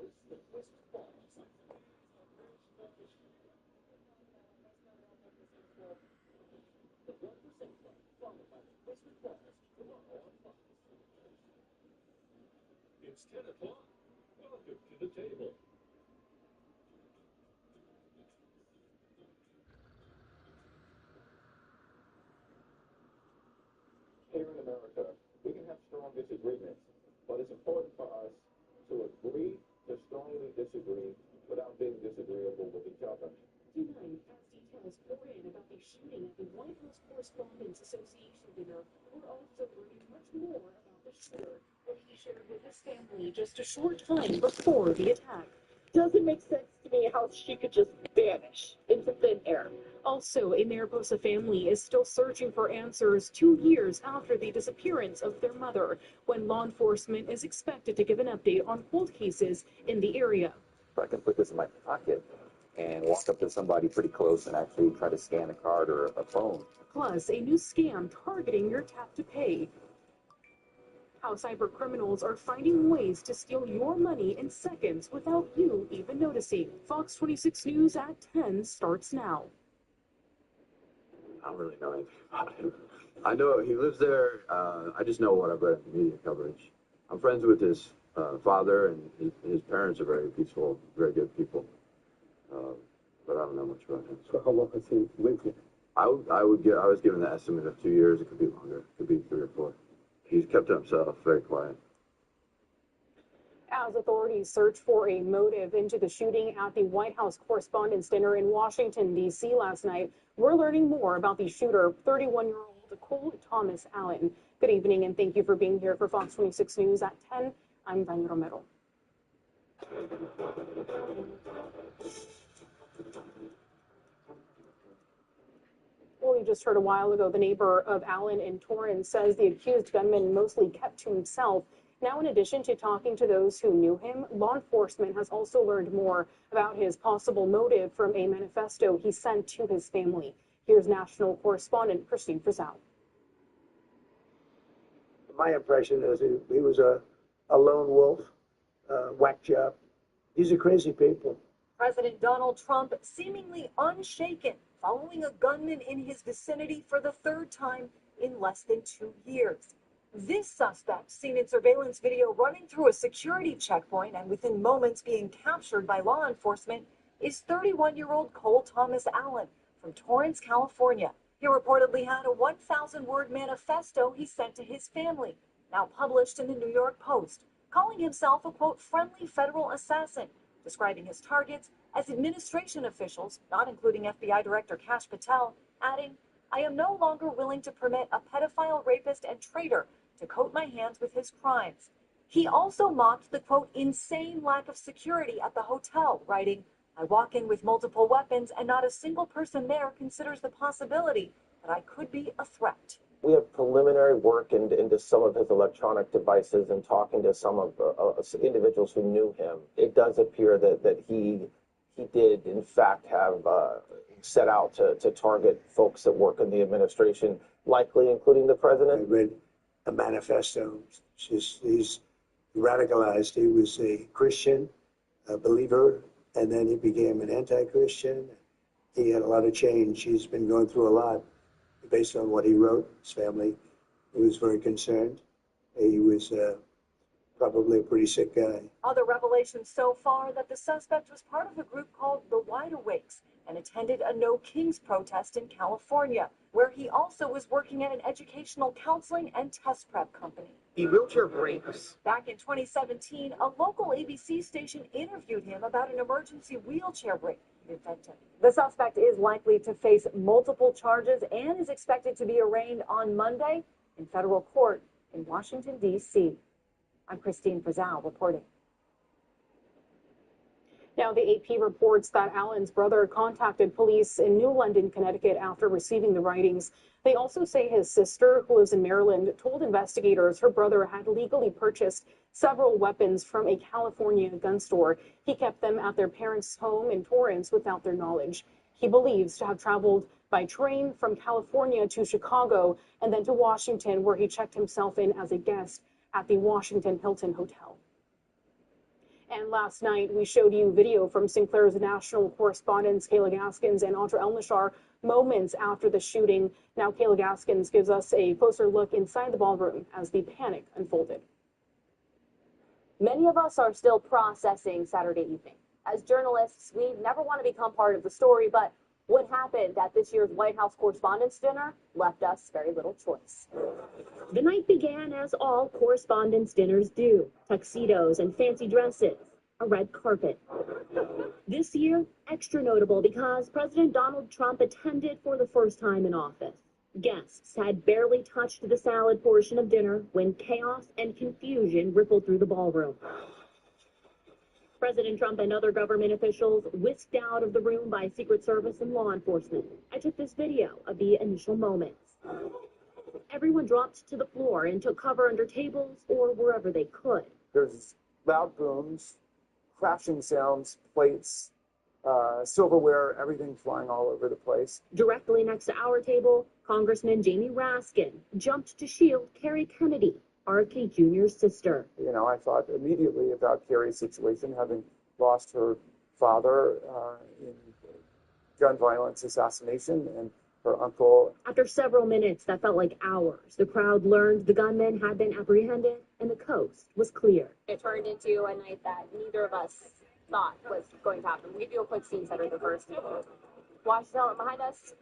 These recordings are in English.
It's 10 o'clock. Welcome to the table. Here in America, we can have strong disagreements, but it's important for us to agree to strongly disagree without being disagreeable with each other. Tonight, as details pour in about the shooting at the White House Correspondents Association dinner, we're also learning much more about the shooter, what he shared with his family just a short time before the attack. Doesn't make sense to me how she could just vanish into thin air. Also, a Mariposa family is still searching for answers 2 years after the disappearance of their mother, when law enforcement is expected to give an update on cold cases in the area. I can put this in my pocket and walk up to somebody pretty close and actually try to scan a card or a phone. Plus, a new scam targeting your tap to pay. How cyber criminals are finding ways to steal your money in seconds without you even noticing. Fox 26 News at 10 starts now. I don't really know anything about him. I know he lives there. I just know what I've read in the media coverage. I'm friends with his father, and his parents are very peaceful, very good people. But I don't know much about him. So how long has he lived here? I was given the estimate of 2 years. It could be longer. It could be 3 or 4. He's kept to himself, very quiet. As authorities search for a motive into the shooting at the White House Correspondents' Dinner in Washington, D.C. last night, we're learning more about the shooter, 31-year-old Cole Thomas Allen. Good evening, and thank you for being here for Fox 26 News at 10. I'm Vanya Romero. Well, we just heard a while ago, the neighbor of Allen in Torrance says the accused gunman mostly kept to himself. Now, in addition to talking to those who knew him, law enforcement has also learned more about his possible motive from a manifesto he sent to his family. Here's national correspondent Christine Frizzell. My impression is he was a lone wolf, whack job. These are crazy people. President Donald Trump seemingly unshaken following a gunman in his vicinity for the third time in less than 2 years. This suspect, seen in surveillance video running through a security checkpoint and within moments being captured by law enforcement, is 31-year-old Cole Thomas Allen from Torrance, California. He reportedly had a 1,000-word manifesto he sent to his family, now published in the New York Post, calling himself a, quote, friendly federal assassin, describing his targets as administration officials, not including FBI Director Kash Patel, adding, I am no longer willing to permit a pedophile, rapist, and traitor to coat my hands with his crimes. He also mocked the, quote, insane lack of security at the hotel, writing, I walk in with multiple weapons and not a single person there considers the possibility that I could be a threat. We have preliminary work into some of his electronic devices and talking to some of individuals who knew him. It does appear that he did, in fact, have set out to target folks that work in the administration, likely including the president. I read a manifesto. He's radicalized. He was a Christian, a believer, and then he became an anti-Christian. He had a lot of change. He's been going through a lot based on what he wrote. His family, he was very concerned. He was probably a pretty sick guy. Other revelations so far that the suspect was part of a group called the Wide Awakes and attended a No Kings protest in California, where he also was working at an educational counseling and test prep company. He wheelchair breaks. Back in 2017, a local ABC station interviewed him about an emergency wheelchair brake he invented. The suspect is likely to face multiple charges and is expected to be arraigned on Monday in federal court in Washington, D.C. I'm Christine Frizzell reporting. Now, the AP reports that Allen's brother contacted police in New London, Connecticut after receiving the writings. They also say his sister, who lives in Maryland, told investigators her brother had legally purchased several weapons from a California gun store. He kept them at their parents' home in Torrance without their knowledge. He believes to have traveled by train from California to Chicago and then to Washington, where he checked himself in as a guest at the Washington Hilton Hotel. And last night, we showed you video from Sinclair's national correspondents Kayla Gaskins and Audra Elnashar moments after the shooting. Now Kayla Gaskins gives us a closer look inside the ballroom as the panic unfolded. Many of us are still processing Saturday evening. As journalists, we never want to become part of the story, but what happened at this year's White House Correspondents' Dinner left us very little choice. The night began as all correspondents' dinners do: tuxedos and fancy dresses, a red carpet. This year, extra notable because President Donald Trump attended for the first time in office. Guests had barely touched the salad portion of dinner when chaos and confusion rippled through the ballroom. President Trump and other government officials whisked out of the room by Secret Service and law enforcement. I took this video of the initial moments. Everyone dropped to the floor and took cover under tables or wherever they could. There's loud booms, crashing sounds, plates, silverware, everything flying all over the place. Directly next to our table, Congressman Jamie Raskin jumped to shield Kerry Kennedy, RFK Jr.'s sister. You know, I thought immediately about Kerry's situation, having lost her father in gun violence assassination, and her uncle. After several minutes that felt like hours, the crowd learned the gunman had been apprehended and the coast was clear. It turned into a night that neither of us thought was going to happen. We do a quick scene setter the first. Washington behind us,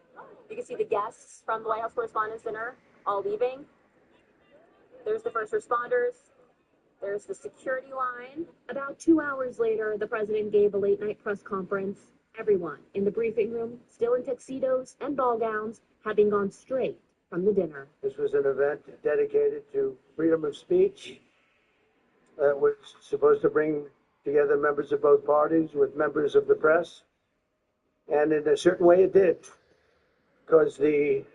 you can see the guests from the White House Correspondents' Dinner all leaving. There's the first responders. There's the security line. About 2 hours later, the president gave a late-night press conference. Everyone in the briefing room, still in tuxedos and ball gowns, having gone straight from the dinner. This was an event dedicated to freedom of speech. It was supposed to bring together members of both parties with members of the press. And in a certain way it did. Because the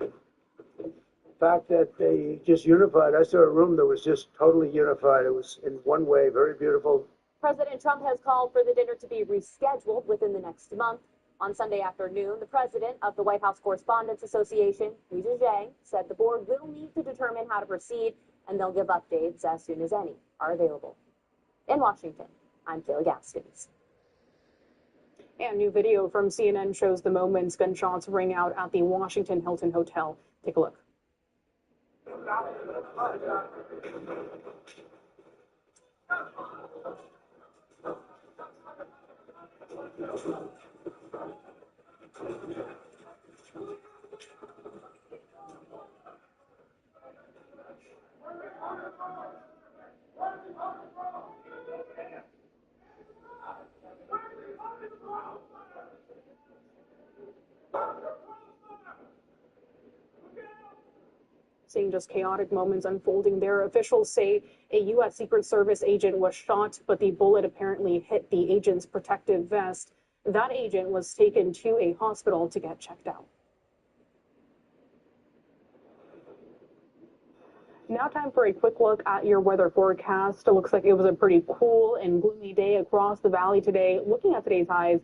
fact that they just unified, I saw a room that was just totally unified. It was in one way, very beautiful. President Trump has called for the dinner to be rescheduled within the next month. On Sunday afternoon, the president of the White House Correspondents Association, Li Zhang, said the board will need to determine how to proceed, and they'll give updates as soon as any are available. In Washington, I'm Kayla Gaskins. And new video from CNN shows the moments gunshots ring out at the Washington Hilton Hotel. Take a look. Seeing just chaotic moments unfolding there. Officials say a U.S. Secret Service agent was shot, but the bullet apparently hit the agent's protective vest. That agent was taken to a hospital to get checked out. Now time for a quick look at your weather forecast. It looks like it was a pretty cool and gloomy day across the valley today. Looking at today's highs,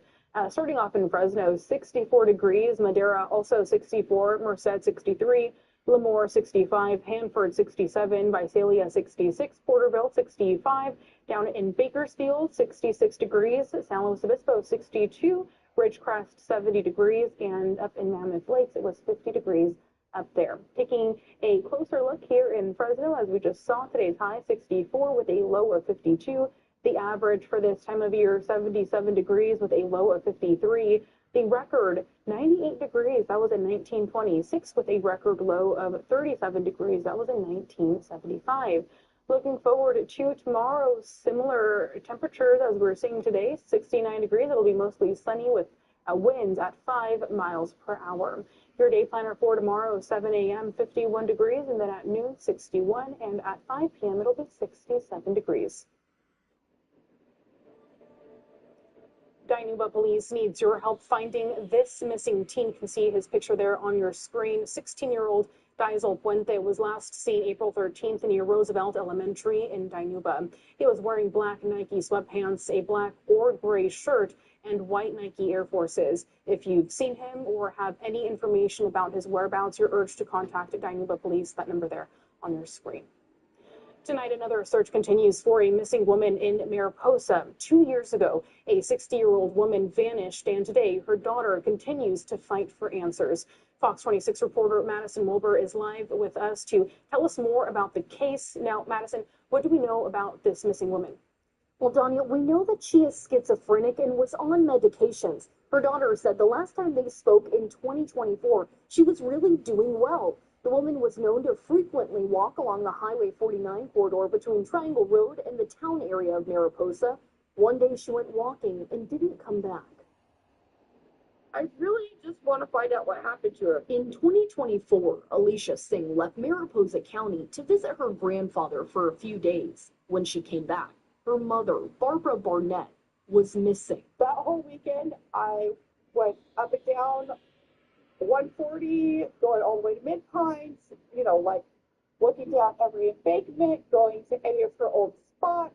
starting off in Fresno, 64 degrees, Madera also 64, Merced 63, Lemoore 65, Hanford 67, Visalia 66, Porterville 65, down in Bakersfield 66 degrees, San Luis Obispo 62, Ridgecrest 70 degrees, and up in Mammoth Lakes it was 50 degrees up there. Taking a closer look here in Fresno, as we just saw, today's high 64 with a low of 52. The average for this time of year 77 degrees with a low of 53. The record 98 degrees, that was in 1926, with a record low of 37 degrees, that was in 1975. Looking forward to tomorrow, similar temperatures as we're seeing today, 69 degrees. It'll be mostly sunny with winds at 5 miles per hour. Your day planner for tomorrow, 7 a.m., 51 degrees, and then at noon, 61, and at 5 p.m., it'll be 67 degrees. Dinuba Police needs your help finding this missing teen. You can see his picture there on your screen. 16-year-old Daisel Puente was last seen April 13th near Roosevelt Elementary in Dinuba. He was wearing black Nike sweatpants, a black or gray shirt, and white Nike Air Forces. If you've seen him or have any information about his whereabouts, you're urged to contact Dinuba Police, that number there on your screen. Tonight, another search continues for a missing woman in Mariposa. 2 years ago, a 60-year-old woman vanished, and today her daughter continues to fight for answers. Fox 26 reporter Madison Wilbur is live with us to tell us more about the case. Now, Madison, what do we know about this missing woman? Well, Danya, we know that she is schizophrenic and was on medications. Her daughter said the last time they spoke in 2024, she was really doing well. The woman was known to frequently walk along the Highway 49 corridor between Triangle Road and the town area of Mariposa. One day she went walking and didn't come back. I really just want to find out what happened to her. In 2024, Alicia Singh left Mariposa County to visit her grandfather for a few days. When she came back, her mother, Barbara Barnett, was missing. That whole weekend, I went up and down 140, going all the way to Mid-Pines, like looking down every embankment, going to any of her old spots,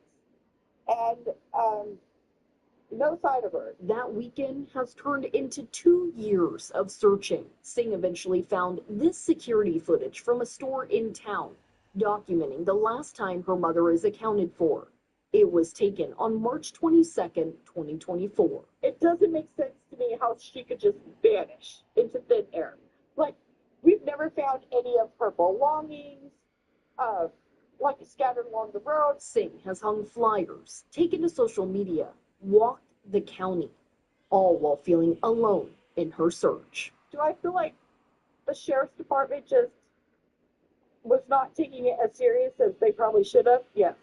and no sign of her. That weekend has turned into 2 years of searching. Singh eventually found this security footage from a store in town, documenting the last time her mother is accounted for. It was taken on March 22nd, 2024. It doesn't make sense to me how she could just vanish into thin air. Like, we've never found any of her belongings, scattered along the road. Singh has hung flyers, taken to social media, walked the county, all while feeling alone in her search. Do I feel like the sheriff's department just was not taking it as serious as they probably should have? Yes.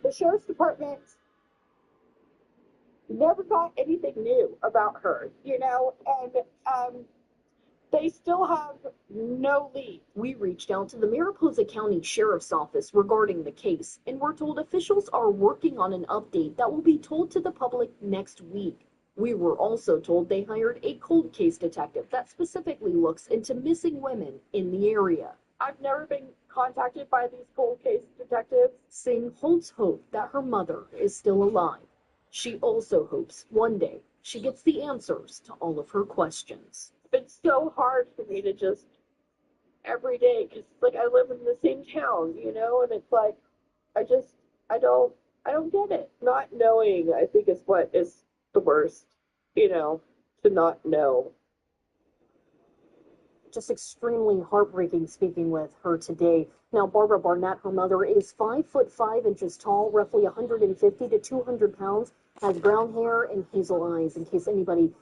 The sheriff's department never got anything new about her, and they still have no lead. We reached out to the Mariposa County Sheriff's Office regarding the case, and we're told officials are working on an update that will be told to the public next week. We were also told they hired a cold case detective that specifically looks into missing women in the area. I've never been contacted by these cold case detectives. Singh holds hope that her mother is still alive. She also hopes one day she gets the answers to all of her questions. It's been so hard for me to just every day, because I live in the same town, and it's like I don't get it. Not knowing, I think, is what is the worst, to not know. Just extremely heartbreaking speaking with her today. Now, Barbara Barnett, her mother, is 5'5" tall, roughly 150 to 200 pounds, has brown hair and hazel eyes, in case anybody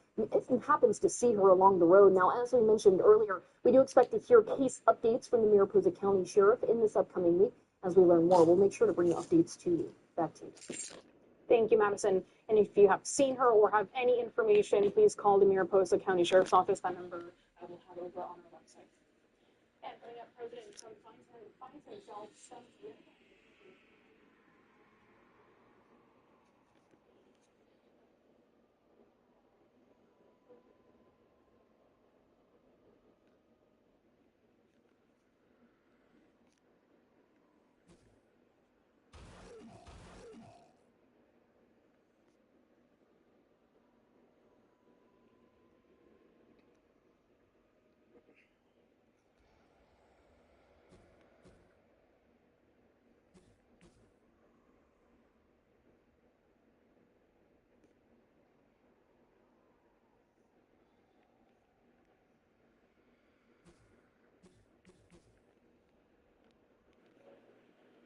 happens to see her along the road. Now, as we mentioned earlier, we do expect to hear case updates from the Mariposa County Sheriff in this upcoming week. As we learn more, we'll make sure to bring updates to you. Back to you. Thank you, Madison. And if you have seen her or have any information, please call the Mariposa County Sheriff's Office. That number I will have over on our website. And President Trump finds himself stumped with